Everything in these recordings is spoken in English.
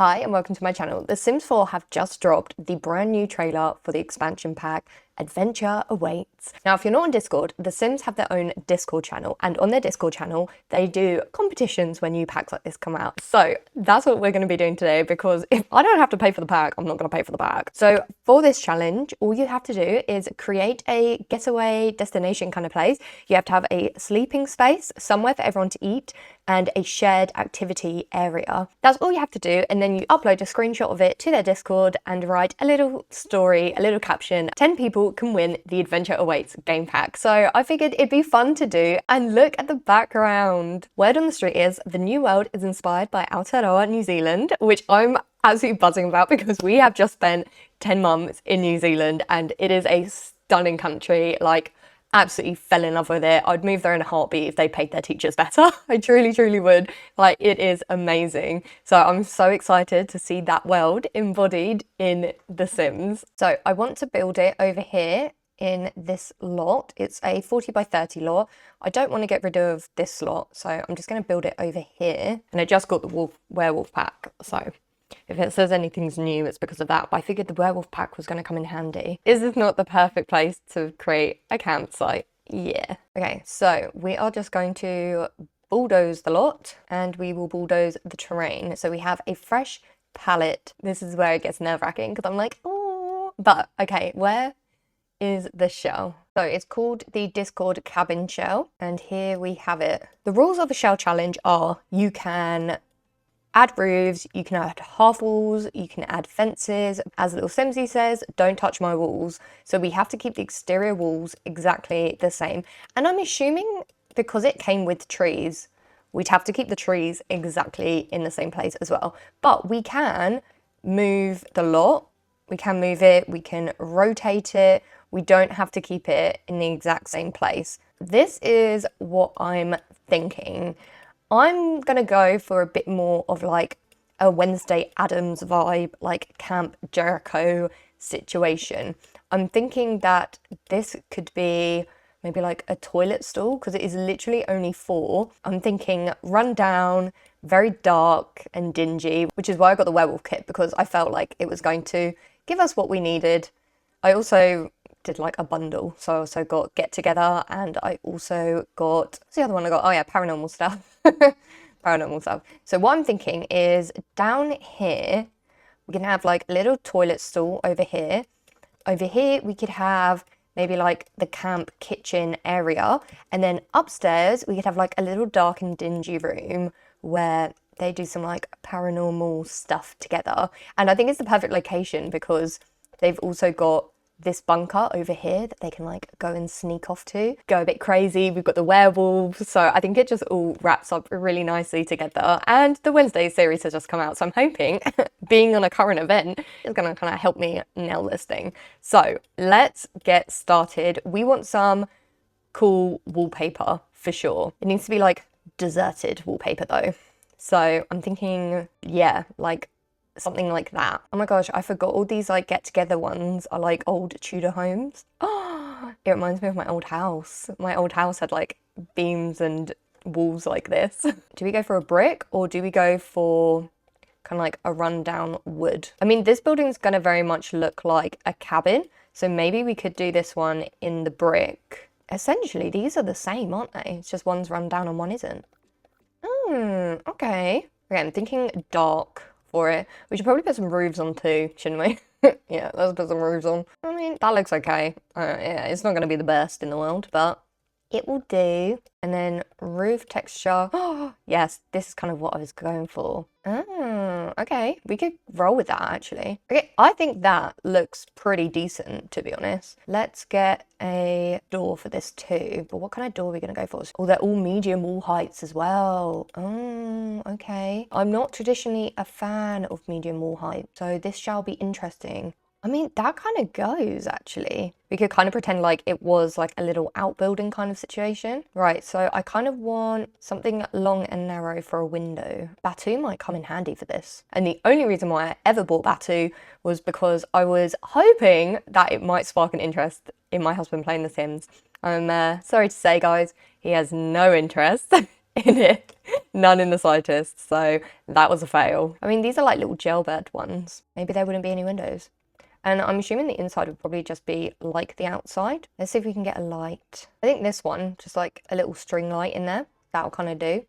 Hi and welcome to my channel. The Sims 4 have just dropped the brand new trailer for the expansion pack, Adventure Awaits. Now, if you're not on Discord, the Sims have their own Discord channel, and on their Discord channel, they do competitions when new packs like this come out. So that's what we're going to be doing today, because if I don't have to pay for the pack, I'm not going to pay for the pack. So for this challenge, all you have to do is create a getaway destination kind of place. You have to have a sleeping space, somewhere for everyone to eat, and a shared activity area. That's all you have to do, and then you upload a screenshot of it to their Discord and write a little story, a little caption. 10 people can win the Adventure Awaits game pack. So I figured it'd be fun to do, and look at the background. Word on the street is the new world is inspired by Aotearoa, New Zealand, which I'm absolutely buzzing about because we have just spent 10 months in New Zealand and it is a stunning country. Like, absolutely fell in love with it. I'd move there in a heartbeat if they paid their teachers better. I truly would. Like, it is amazing. So I'm so excited to see that world embodied in The Sims. So I want to build it over here in this lot. It's a 40 by 30 lot. I don't want to get rid of this slot, so I'm just going to build it over here. And I just got the werewolf pack, so if it says anything's new, it's because of that. But I figured the werewolf pack was going to come in handy. Is this not the perfect place to create a campsite? Yeah. Okay, so we are just going to bulldoze the lot and we will bulldoze the terrain. So we have a fresh palette. This is where it gets nerve-wracking because I'm like, oh. But okay, where is the shell? So it's called the Discord cabin shell, and here we have it. The rules of the shell challenge are you can add roofs, you can add half walls, you can add fences. As Little Simsy says, don't touch my walls. So we have to keep the exterior walls exactly the same. And I'm assuming because it came with trees, we'd have to keep the trees exactly in the same place as well. But we can move the lot, we can move it, we can rotate it. We don't have to keep it in the exact same place. This is what I'm thinking. I'm gonna go for a bit more of like a Wednesday Addams vibe, like Camp Jericho situation. I'm thinking that this could be maybe like a toilet stall because it is literally only 4. I'm thinking run down, very dark and dingy, which is why I got the werewolf kit, because I felt like it was going to give us what we needed. I also did like a bundle, so I also got Get Together, and I also got, what's the other one I got? Oh yeah, paranormal stuff. Paranormal stuff. So what I'm thinking is down here we can have like a little toilet stall over here. Over here we could have maybe like the camp kitchen area, and then upstairs we could have like a little dark and dingy room where they do some like paranormal stuff together. And I think it's the perfect location because they've also got this bunker over here that they can like go and sneak off to, go a bit crazy. We've got the werewolves, so I think it just all wraps up really nicely together. And the Wednesday series has just come out, so I'm hoping being on a current event is gonna kind of help me nail this thing. So let's get started. We want some cool wallpaper for sure. It needs to be like deserted wallpaper though. So I'm thinking, yeah, like something like that. Oh my gosh, I forgot all these like get together ones are like old Tudor homes. Oh, it reminds me of my old house. My old house had like beams and walls like this. Do we go for a brick or do we go for kind of like a rundown wood? I mean, this building is going to very much look like a cabin, so maybe we could do this one in the brick. Essentially, these are the same, aren't they? It's just one's run down and one isn't. Okay. Okay, I'm thinking dark for it. We should probably put some roofs on too, shouldn't we? Yeah, let's put some roofs on. I mean, that looks okay. Yeah, it's not going to be the best in the world, but it will do. And then roof texture. Oh, yes, this is kind of what I was going for. Oh, okay. We could roll with that, actually. Okay, I think that looks pretty decent, to be honest. Let's get a door for this too. But what kind of door are we going to go for? Oh, they're all medium wall heights as well. Oh, okay. I'm not traditionally a fan of medium wall height, so this shall be interesting. I mean, that kind of goes, actually. We could kind of pretend like it was like a little outbuilding kind of situation. Right, so I kind of want something long and narrow for a window. Batu might come in handy for this. And the only reason why I ever bought Batu was because I was hoping that it might spark an interest in my husband playing The Sims. I'm sorry to say, guys, he has no interest. in it. None in the slightest. So that was a fail. I mean, these are like little jailbird ones. Maybe there wouldn't be any windows. And I'm assuming the inside would probably just be like the outside. Let's see if we can get a light. I think this one, just like a little string light in there. That'll kind of do.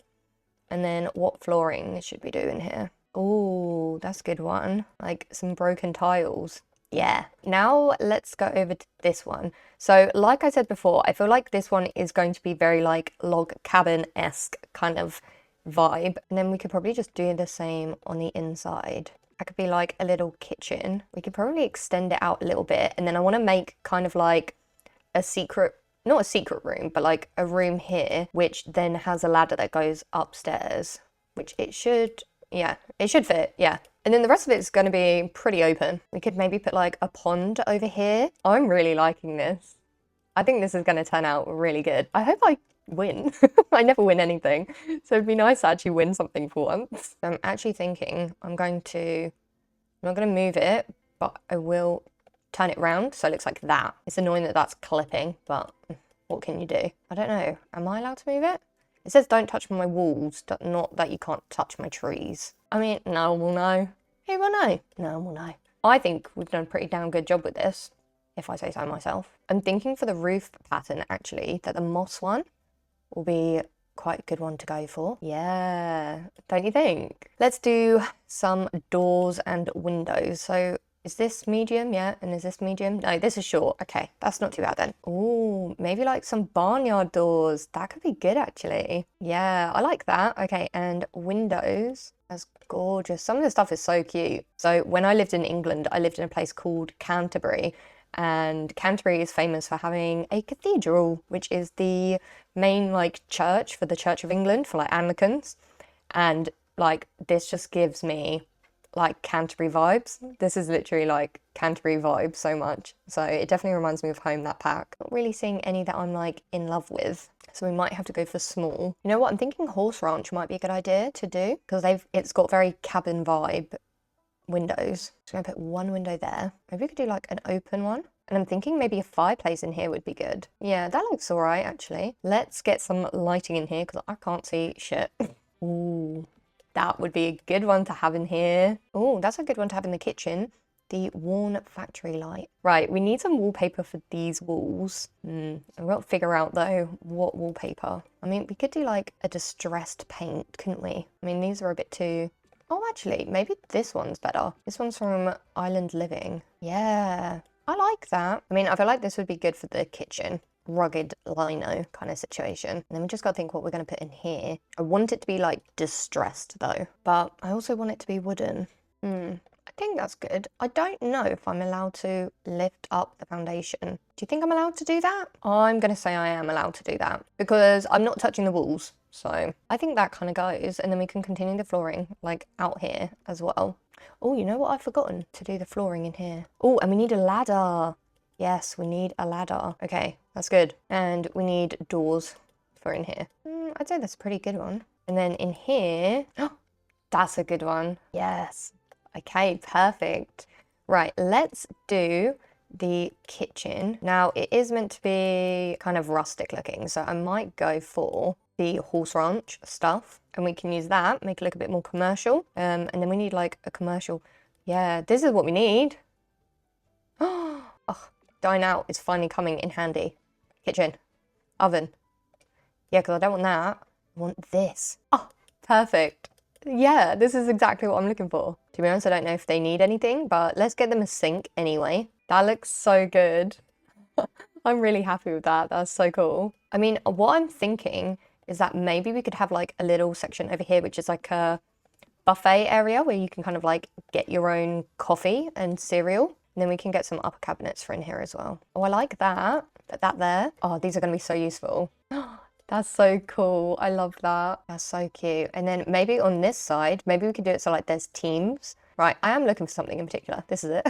And then what flooring should we do in here? Oh, that's a good one. Like some broken tiles. Yeah. Now let's go over to this one. So like I said before, I feel like this one is going to be very like log cabin-esque kind of vibe. And then we could probably just do the same on the inside. That could be like a little kitchen. We could probably extend it out a little bit. And then I want to make kind of like a secret, not a secret room, but like a room here, which then has a ladder that goes upstairs, which it should, yeah, it should fit, yeah. And then the rest of it's going to be pretty open. We could maybe put like a pond over here. I'm really liking this. I think this is going to turn out really good. I hope I win. I never win anything. So it'd be nice to actually win something for once. I'm actually thinking I'm not going to move it, but I will turn it round so it looks like that. It's annoying that that's clipping, but what can you do? I don't know. Am I allowed to move it? It says don't touch my walls, not that you can't touch my trees. I mean, no one will know. Who will know? No one will know. I think we've done a pretty damn good job with this, if I say so myself. I'm thinking for the roof pattern, actually, that the moss one will be quite a good one to go for. Yeah, don't you think? Let's do some doors and windows. So is this medium? Yeah, and is this medium? No, this is short. Okay, that's not too bad then. Oh, maybe like some barnyard doors. That could be good, actually. Yeah, I like that. Okay, and windows. That's gorgeous. Some of this stuff is so cute. So when I lived in England, I lived in a place called Canterbury. And Canterbury is famous for having a cathedral, which is the main like church for the Church of England, for like Anglicans. And like this just gives me like Canterbury vibes. This is literally like Canterbury vibes so much. So it definitely reminds me of home, that pack. Not really seeing any that I'm like in love with. So we might have to go for small. You know what? I'm thinking horse ranch might be a good idea to do because it's got very cabin vibe windows. So I'm gonna put one window there. Maybe we could do like an open one. And I'm thinking maybe a fireplace in here would be good. Yeah, that looks all right, actually. Let's get some lighting in here because I can't see shit. Ooh. That would be a good one to have in here. Oh, that's a good one to have in the kitchen. The worn factory light. Right, we need some wallpaper for these walls. I've got to figure out though, what wallpaper. I mean, we could do like a distressed paint, couldn't we? I mean, these are a bit too... Oh, actually, maybe this one's better. This one's from Island Living. Yeah, I like that. I mean, I feel like this would be good for the kitchen. Rugged lino kind of situation. And then we just got to think what we're going to put in here. I want it to be like distressed though, but I also want it to be wooden. I think that's good. I don't know if I'm allowed to lift up the foundation. Do you think I'm allowed to do that? I'm going to say I am allowed to do that because I'm not touching the walls. So I think that kind of goes. And then we can continue the flooring like out here as well. Oh, you know what? I've forgotten to do the flooring in here. Oh, and we need a ladder. Yes, we need a ladder. Okay, that's good. And we need doors for in here. I'd say that's a pretty good one. And then in here, oh, that's a good one. Yes. Okay, perfect. Right, let's do the kitchen. Now, it is meant to be kind of rustic looking, so I might go for the horse ranch stuff. And we can use that, make it look a bit more commercial. And then we need like a commercial. Yeah, this is what we need. Oh, dine out is finally coming in handy. Kitchen, oven. Yeah, because I don't want that. I want this. Oh, perfect. Yeah, this is exactly what I'm looking for. To be honest, I don't know if they need anything, but let's get them a sink anyway. That looks so good. I'm really happy with that. That's so cool. I mean, what I'm thinking is that maybe we could have like a little section over here, which is like a buffet area where you can kind of like get your own coffee and cereal. And then we can get some upper cabinets for in here as well. Oh, I like that. Put that there. Oh, these are going to be so useful. That's so cool. I love that. That's so cute. And then maybe on this side, maybe we could do it so like there's teams. Right, I am looking for something in particular. This is it.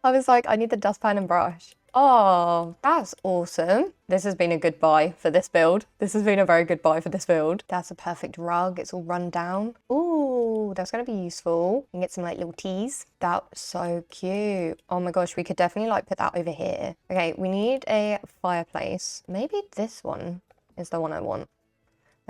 I was like, I need the dustpan and brush. Oh, that's awesome. This has been a good buy for this build. This has been a very good buy for this build. That's a perfect rug. It's all run down. Ooh, that's going to be useful. You can get some like little teas. That's so cute. Oh my gosh, we could definitely like put that over here. Okay, we need a fireplace. Maybe this one is the one I want.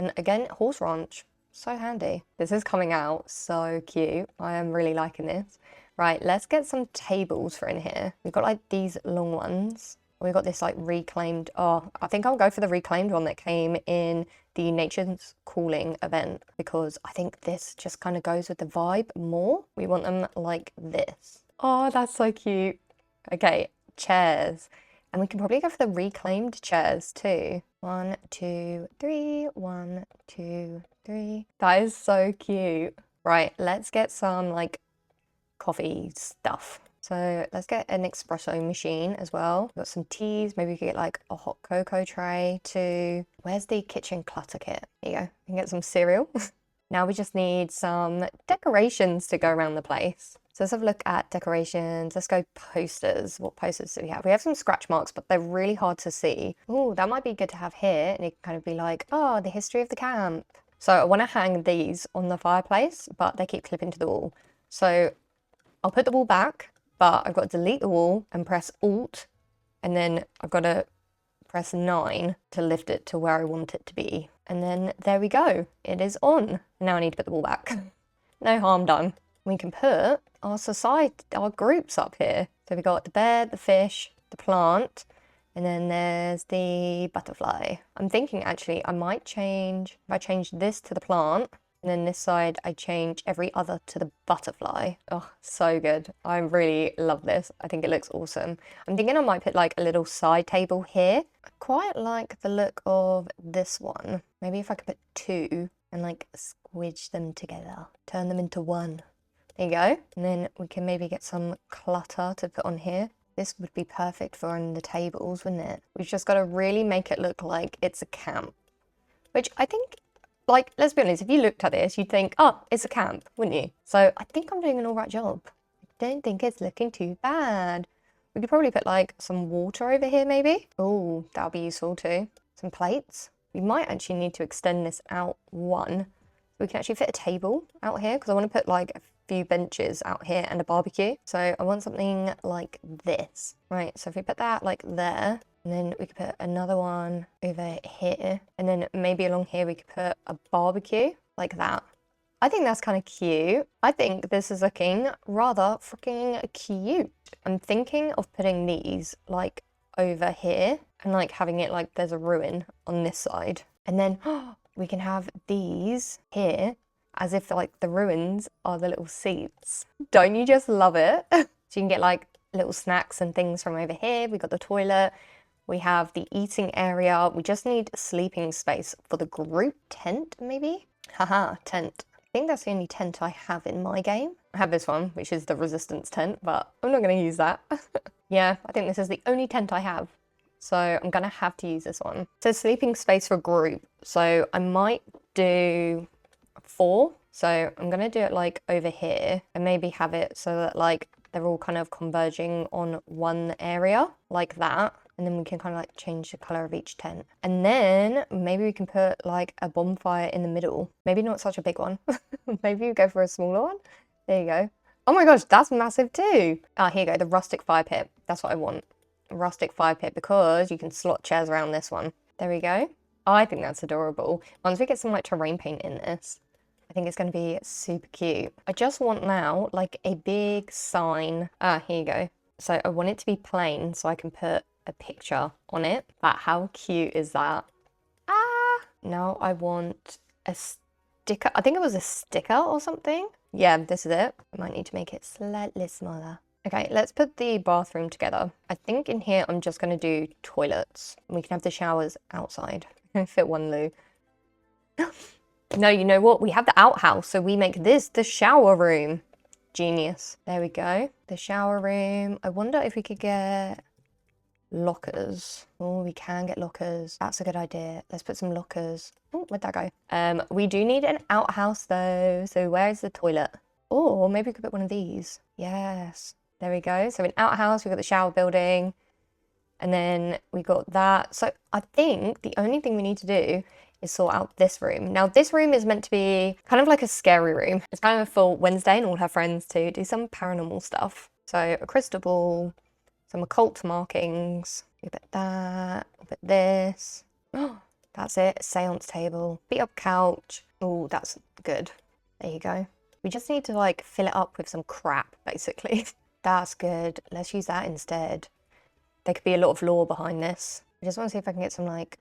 And again, horse ranch. So handy. This is coming out so cute. I am really liking this. Right, let's get some tables for in here. We've got like these long ones. We've got this like reclaimed, oh, I think I'll go for the reclaimed one that came in the Nature's Calling event, because I think this just kind of goes with the vibe more. We want them like this. Oh, that's so cute. Okay, chairs. And we can probably go for the reclaimed chairs too. 1, 2, 3, 1, 2, 3. That is so cute. Right, let's get some like coffee stuff. So let's get an espresso machine as well. We've got some teas. Maybe we could get like a hot cocoa tray too. Where's the kitchen clutter kit? There you go. We can get some cereal. Now we just need some decorations to go around the place. So let's have a look at decorations. Let's go posters. What posters do we have? We have some scratch marks, but they're really hard to see. Oh, that might be good to have here. And it can kind of be like, oh, the history of the camp. So I want to hang these on the fireplace, but they keep clipping to the wall. So I'll put the wall back, but I've got to delete the wall and press Alt, and then I've got to press 9 to lift it to where I want it to be. And then there we go. It is on. Now I need to put the wall back. No harm done. We can put our society, our groups up here. So we've got the bed, the fish, the plant, and then there's the butterfly. I'm thinking actually I might change, if I change this to the plant, and then this side, I change every other to the butterfly. Oh, so good. I really love this. I think it looks awesome. I'm thinking I might put like a little side table here. I quite like the look of this one. Maybe if I could put 2 and like squidge them together, turn them into one. There you go. And then we can maybe get some clutter to put on here. This would be perfect for on the tables, wouldn't it? We've just got to really make it look like it's a camp, which I think, like, let's be honest, if you looked at this, you'd think, oh, it's a camp, wouldn't you? So I think I'm doing an all right job. I don't think it's looking too bad. We could probably put like some water over here maybe. Oh, that'll be useful too. Some plates. We might actually need to extend this out one. We can actually fit a table out here because I want to put like a few benches out here and a barbecue. So I want something like this. Right, so if we put that like there, and then we could put another one over here. And then maybe along here we could put a barbecue like that. I think that's kind of cute. I think this is looking rather freaking cute. I'm thinking of putting these like over here and like having it like there's a ruin on this side. And then we can have these here as if like the ruins are the little seats. Don't you just love it? So you can get like little snacks and things from over here. We got the toilet. We have the eating area. We just need sleeping space for the group tent, maybe? Haha, tent. I think that's the only tent I have in my game. I have this one, which is the resistance tent, but I'm not going to use that. Yeah, I think this is the only tent I have. So I'm going to have to use this one. So sleeping space for group. So I might do 4. So I'm going to do it like over here and maybe have it so that like they're all kind of converging on one area like that. And then we can kind of like change the color of each tent. And then maybe we can put like a bonfire in the middle. Maybe not such a big one. Maybe we go for a smaller one. There you go. Oh my gosh, that's massive too. Ah, here you go, the rustic fire pit. That's what I want. A rustic fire pit because you can slot chairs around this one. There we go. I think that's adorable. Once we get some like terrain paint in this, I think it's going to be super cute. I just want now like a big sign. Ah, here you go. So I want it to be plain so I can put a picture on it. But how cute is that? Ah! Now I want a sticker. I think it was a sticker or something. Yeah, this is it. I might need to make it slightly smaller. Okay, let's put the bathroom together. I think in here I'm just going to do toilets. We can have the showers outside. Fit one loo. No, you know what? We have the outhouse, so we make this the shower room. Genius. There we go. The shower room. I wonder if we could get lockers. Oh, we can get lockers. That's a good idea. Let's put some lockers. Oh, where'd that go? We do need an outhouse though. So where's the toilet? Oh, maybe we could put one of these. Yes. There we go. So an outhouse, we've got the shower building. And then we got that. So I think the only thing we need to do is sort out this room. Now this room is meant to be kind of like a scary room. It's kind of for Wednesday and all her friends to do some paranormal stuff. So a crystal ball, some occult markings. We put that, we put this. Oh, That's it. Seance table. Beat up couch. Oh, that's good. There you go. We just need to like fill it up with some crap, basically. That's good. Let's use that instead. There could be a lot of lore behind this. I just want to see if I can get some like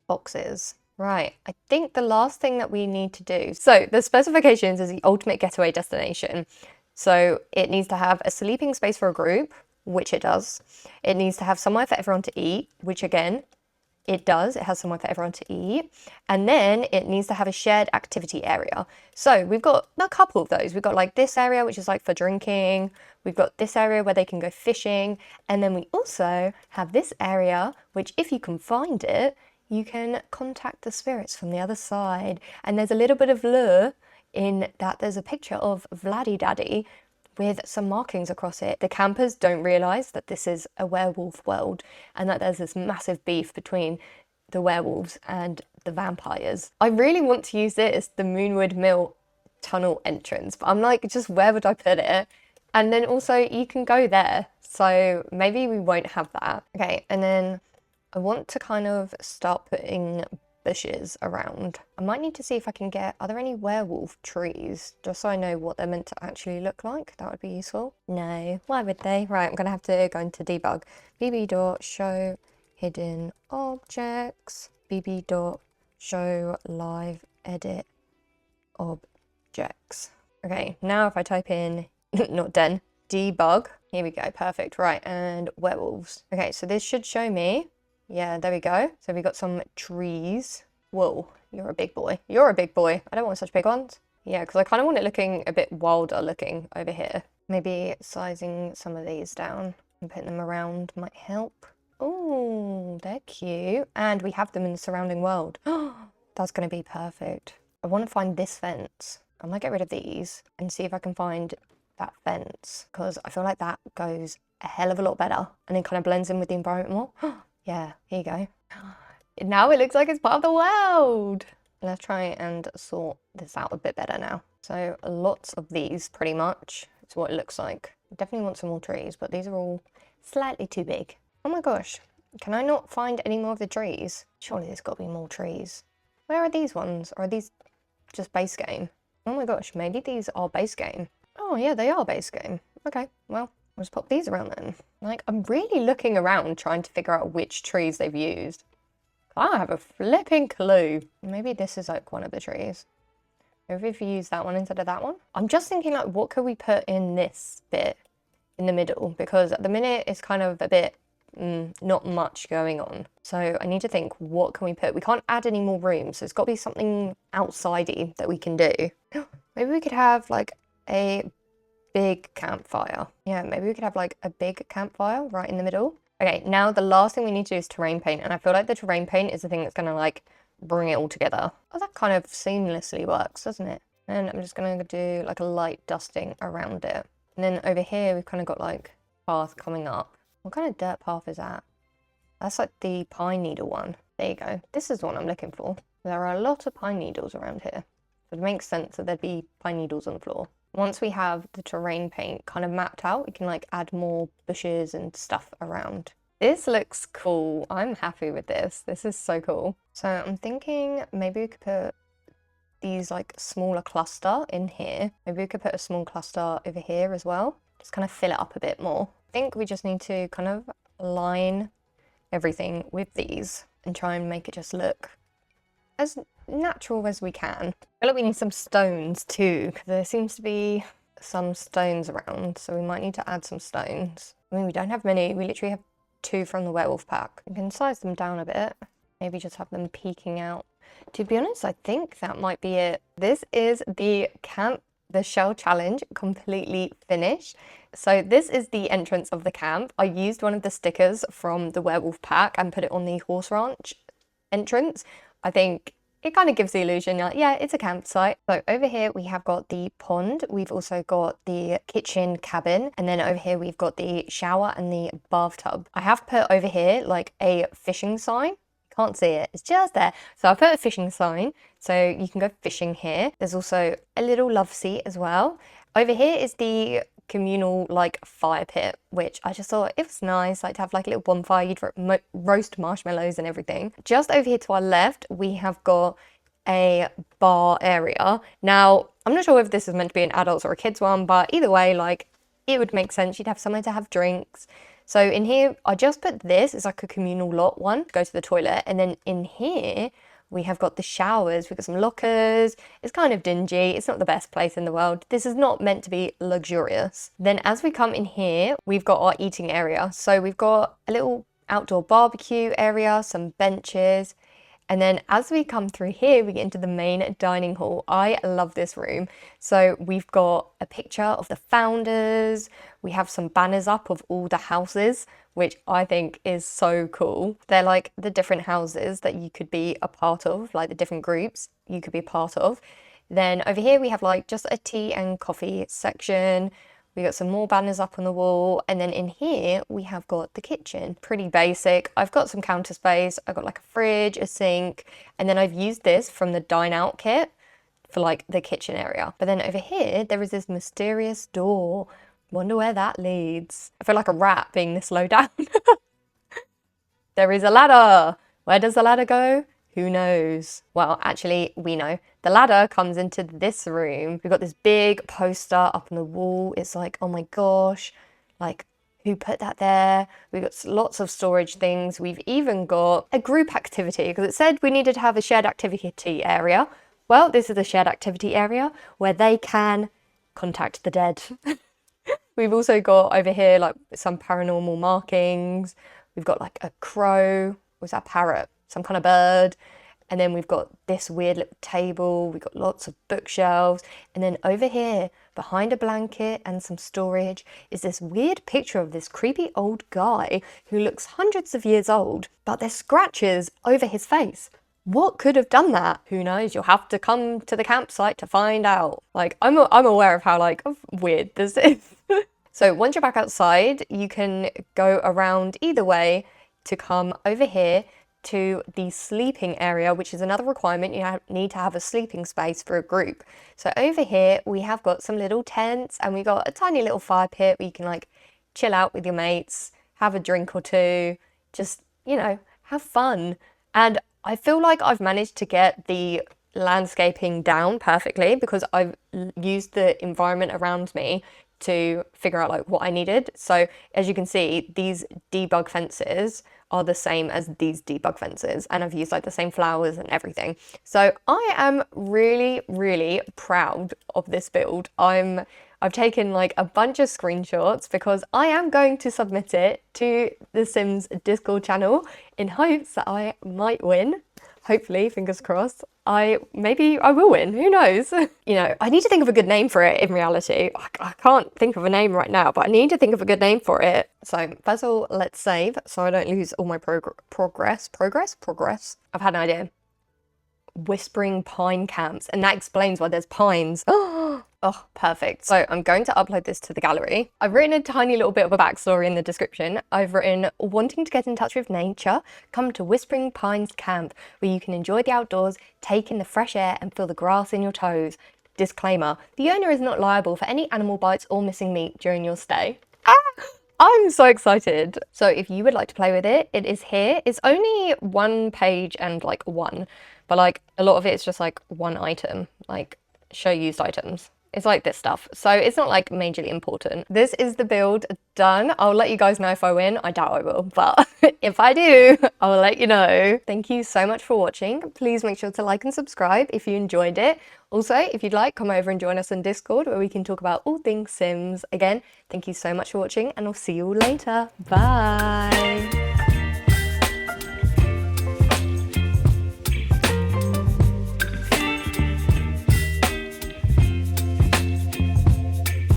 boxes. Right, I think the last thing that we need to do. So the specifications is the ultimate getaway destination. So it needs to have a sleeping space for a group, which it does. It needs to have somewhere for everyone to eat, which again, it does. It has somewhere for everyone to eat. And then it needs to have a shared activity area. So we've got a couple of those. We've got like this area, which is like for drinking. We've got this area where they can go fishing. And then we also have this area, which if you can find it, you can contact the spirits from the other side. And there's a little bit of lure in that there's a picture of Vladdy Daddy with some markings across it. The campers don't realise that this is a werewolf world and that there's this massive beef between the werewolves and the vampires. I really want to use it as the Moonwood Mill tunnel entrance, but I'm like, just where would I put it? And then also you can go there, so maybe we won't have that. Okay, and then I want to kind of start putting bushes around. I might need to see if I can get, are there any werewolf trees? Just so I know what they're meant to actually look like. That would be useful. No, why would they? Right, I'm gonna have to go into debug. bb.show hidden objects. bb.show live edit objects. Okay, now if I type in, not den, debug. Here we go, perfect. Right, and werewolves. Okay, so this should show me. Yeah, there we go. So we got some trees. Whoa, you're a big boy. You're a big boy. I don't want such big ones. Yeah, because I kind of want it looking a bit wilder looking over here. Maybe sizing some of these down and putting them around might help. Oh, they're cute. And we have them in the surrounding world. That's going to be perfect. I want to find this fence. I might get rid of these and see if I can find that fence, because I feel like that goes a hell of a lot better and it kind of blends in with the environment more. Yeah, here you go. Now it looks like it's part of the world. Let's try and sort this out a bit better now. So lots of these pretty much. It's what it looks like. I definitely want some more trees, but these are all slightly too big. Oh my gosh, can I not find any more of the trees? Surely there's got to be more trees. Where are these ones? Or are these just base game? Oh my gosh, maybe these are base game. Oh yeah, they are base game. Okay, well, I'll just pop these around then. Like, I'm really looking around trying to figure out which trees they've used. I don't have a flipping clue. Maybe this is like one of the trees. Maybe if you use that one instead of that one. I'm just thinking like, what could we put in this bit in the middle? Because at the minute it's kind of a bit not much going on. So I need to think, what can we put? We can't add any more rooms, so it's got to be something outsidey that we can do. Maybe we could have like a big campfire. Yeah, maybe we could have like a big campfire right in the middle. Okay, now the last thing we need to do is terrain paint, and I feel like the terrain paint is the thing that's gonna like bring it all together. Oh, that kind of seamlessly works, doesn't it? And I'm just gonna do like a light dusting around it. And then over here we've kind of got like path coming up. What kind of dirt path is that? That's like the pine needle one. There you go. This is the one I'm looking for. There are a lot of pine needles around here. So it makes sense that there'd be pine needles on the floor. Once we have the terrain paint kind of mapped out, we can like add more bushes and stuff around. This looks cool. I'm happy with this. This is so cool. So I'm thinking maybe we could put these like smaller cluster in here. Maybe we could put a small cluster over here as well. Just kind of fill it up a bit more. I think we just need to kind of line everything with these and try and make it just look as natural as we can. I feel like we need some stones too, because there seems to be some stones around, so we might need to add some stones. I mean, we don't have many. We literally have 2 from the werewolf pack. We can size them down a bit. Maybe just have them peeking out. To be honest, I think that might be it. This is the camp, the shell challenge completely finished. So this is the entrance of the camp. I used one of the stickers from the werewolf pack and put it on the horse ranch entrance. I think it kind of gives the illusion, like, yeah, it's a campsite. So over here we have got the pond. We've also got the kitchen cabin. And then over here we've got the shower and the bathtub. I have put over here like a fishing sign. Can't see it, it's just there. So I put a fishing sign, so you can go fishing here. There's also a little love seat as well. Over here is the communal like fire pit, which I just thought it was nice, like to have like a little bonfire, you'd roast marshmallows and everything. Just over here to our left, we have got a bar area. Now, I'm not sure if this is meant to be an adults or a kids one, but either way, like it would make sense. You'd have somewhere to have drinks. So in here, I just put this as like a communal lot one to go to the toilet. And then in here, we have got the showers. We've got some lockers. It's kind of dingy. It's not the best place in the world. This is not meant to be luxurious. Then as we come in here, we've got our eating area. So we've got a little outdoor barbecue area, some benches. And then as we come through here, we get into the main dining hall. I love this room. So we've got a picture of the founders. We have some banners up of all the houses, which I think is so cool. They're like the different houses that you could be a part of, like the different groups you could be a part of. Then over here we have like just a tea and coffee section. We got some more banners up on the wall, and then in here we have got the kitchen. Pretty basic. I've got some counter space. I've got like a fridge, a sink, and then I've used this from the dine out kit for like the kitchen area. But then over here there is this mysterious door. Wonder where that leads. I feel like a rat being this low down. There is a ladder. Where does the ladder go? Who knows? Well, actually, we know. The ladder comes into this room. We've got this big poster up on the wall. It's like, oh my gosh, like who put that there? We've got lots of storage things. We've even got a group activity because it said we needed to have a shared activity area. Well, this is a shared activity area where they can contact the dead. We've also got over here like some paranormal markings. We've got like a crow. Was that parrot? Some kind of bird. And then we've got this weird little table. We've got lots of bookshelves. And then over here, behind a blanket and some storage, is this weird picture of this creepy old guy who looks hundreds of years old, but there's scratches over his face. What could have done that? Who knows? You'll have to come to the campsite to find out. Like, I'm aware of how like weird this is. So once you're back outside, you can go around either way to come over here to the sleeping area, which is another requirement. You need to have a sleeping space for a group. So over here we have got some little tents, and we got a tiny little fire pit where you can like chill out with your mates, have a drink or two, just, you know, have fun. And I feel like I've managed to get the landscaping down perfectly because I've used the environment around me to figure out like what I needed. So as you can see, these debug fences are the same as these debug fences, and I've used like the same flowers and everything. So I am really, really proud of this build. I've taken like a bunch of screenshots because I am going to submit it to the Sims Discord channel in hopes that I might win. Hopefully, fingers crossed. Maybe I will win, who knows? You know, I need to think of a good name for it in reality. I can't think of a name right now, but I need to think of a good name for it. So first of all, let's save so I don't lose all my progress. I've had an idea. Whispering Pine Camps, and that explains why there's pines. Oh, perfect. So I'm going to upload this to the gallery. I've written a tiny little bit of a backstory in the description. I've written, wanting to get in touch with nature, come to Whispering Pines Camp, where you can enjoy the outdoors, take in the fresh air and feel the grass in your toes. Disclaimer, the owner is not liable for any animal bites or missing meat during your stay. I'm so excited. So if you would like to play with it, it is here. It's only one page and like one, but like a lot of it is just like one item, like show used items. It's like this stuff. So it's not like majorly important. This is the build done. I'll let you guys know if I win. I doubt I will, but if I do, I'll let you know. Thank you so much for watching. Please make sure to like and subscribe if you enjoyed it. Also, if you'd like, come over and join us on Discord where we can talk about all things Sims. Again, thank you so much for watching and I'll see you all later. Bye.